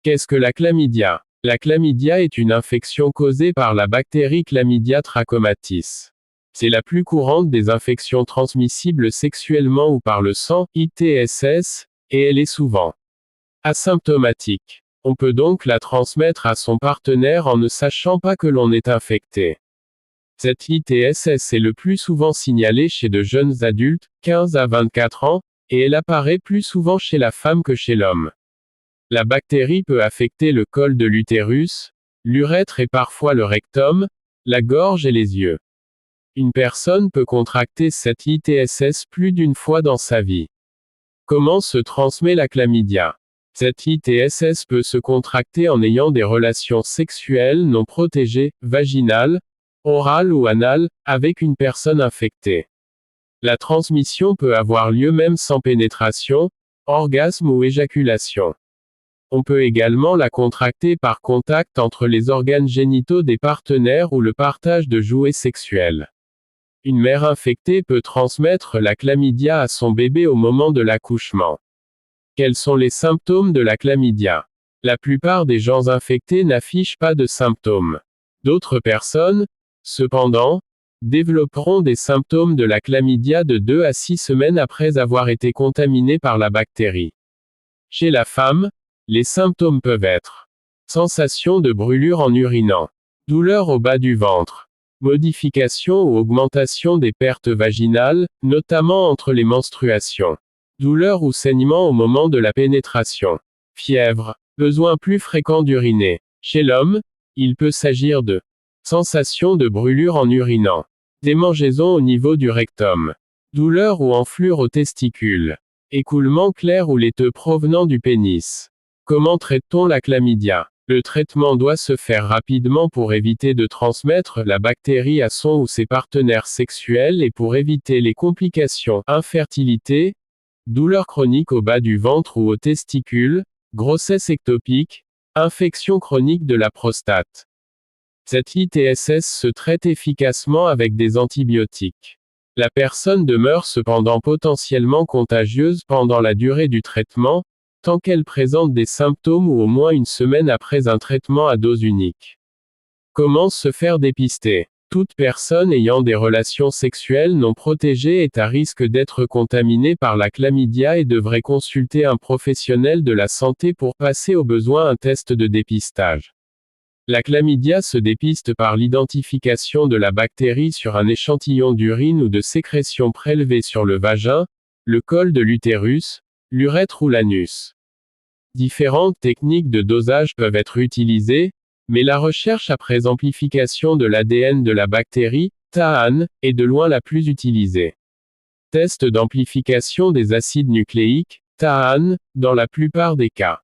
Qu'est-ce que la chlamydia? La chlamydia est une infection causée par la bactérie Chlamydia trachomatis. C'est la plus courante des infections transmissibles sexuellement ou par le sang, ITSS, et elle est souvent asymptomatique. On peut donc la transmettre à son partenaire en ne sachant pas que l'on est infecté. Cette ITSS est le plus souvent signalée chez de jeunes adultes, 15 à 24 ans, et elle apparaît plus souvent chez la femme que chez l'homme. La bactérie peut affecter le col de l'utérus, l'urètre et parfois le rectum, la gorge et les yeux. Une personne peut contracter cette ITSS plus d'une fois dans sa vie. Comment se transmet la chlamydia? Cette ITSS peut se contracter en ayant des relations sexuelles non protégées, vaginales, orales ou anales, avec une personne infectée. La transmission peut avoir lieu même sans pénétration, orgasme ou éjaculation. On peut également la contracter par contact entre les organes génitaux des partenaires ou le partage de jouets sexuels. Une mère infectée peut transmettre la chlamydia à son bébé au moment de l'accouchement. Quels sont les symptômes de la chlamydia? La plupart des gens infectés n'affichent pas de symptômes. D'autres personnes, cependant, développeront des symptômes de la chlamydia de 2 à 6 semaines après avoir été contaminées par la bactérie. Chez la femme, les symptômes peuvent être sensation de brûlure en urinant, douleur au bas du ventre, modification ou augmentation des pertes vaginales, notamment entre les menstruations, douleur ou saignement au moment de la pénétration, fièvre, besoin plus fréquent d'uriner. Chez l'homme, il peut s'agir de sensation de brûlure en urinant, démangeaison au niveau du rectum, douleur ou enflure aux testicules, écoulement clair ou laiteux provenant du pénis. Comment traite-t-on la chlamydia? Le traitement doit se faire rapidement pour éviter de transmettre la bactérie à son ou ses partenaires sexuels et pour éviter les complications, infertilité, douleurs chroniques au bas du ventre ou aux testicules, grossesse ectopique, infection chronique de la prostate. Cette ITSS se traite efficacement avec des antibiotiques. La personne demeure cependant potentiellement contagieuse pendant la durée du traitement, tant qu'elle présente des symptômes ou au moins une semaine après un traitement à dose unique. Comment se faire dépister? Toute personne ayant des relations sexuelles non protégées est à risque d'être contaminée par la chlamydia et devrait consulter un professionnel de la santé pour passer au besoin un test de dépistage. La chlamydia se dépiste par l'identification de la bactérie sur un échantillon d'urine ou de sécrétion prélevé sur le vagin, le col de l'utérus, l'urètre ou l'anus. Différentes techniques de dosage peuvent être utilisées, mais la recherche après amplification de l'ADN de la bactérie, TAAN, est de loin la plus utilisée. Test d'amplification des acides nucléiques, TAAN, dans la plupart des cas.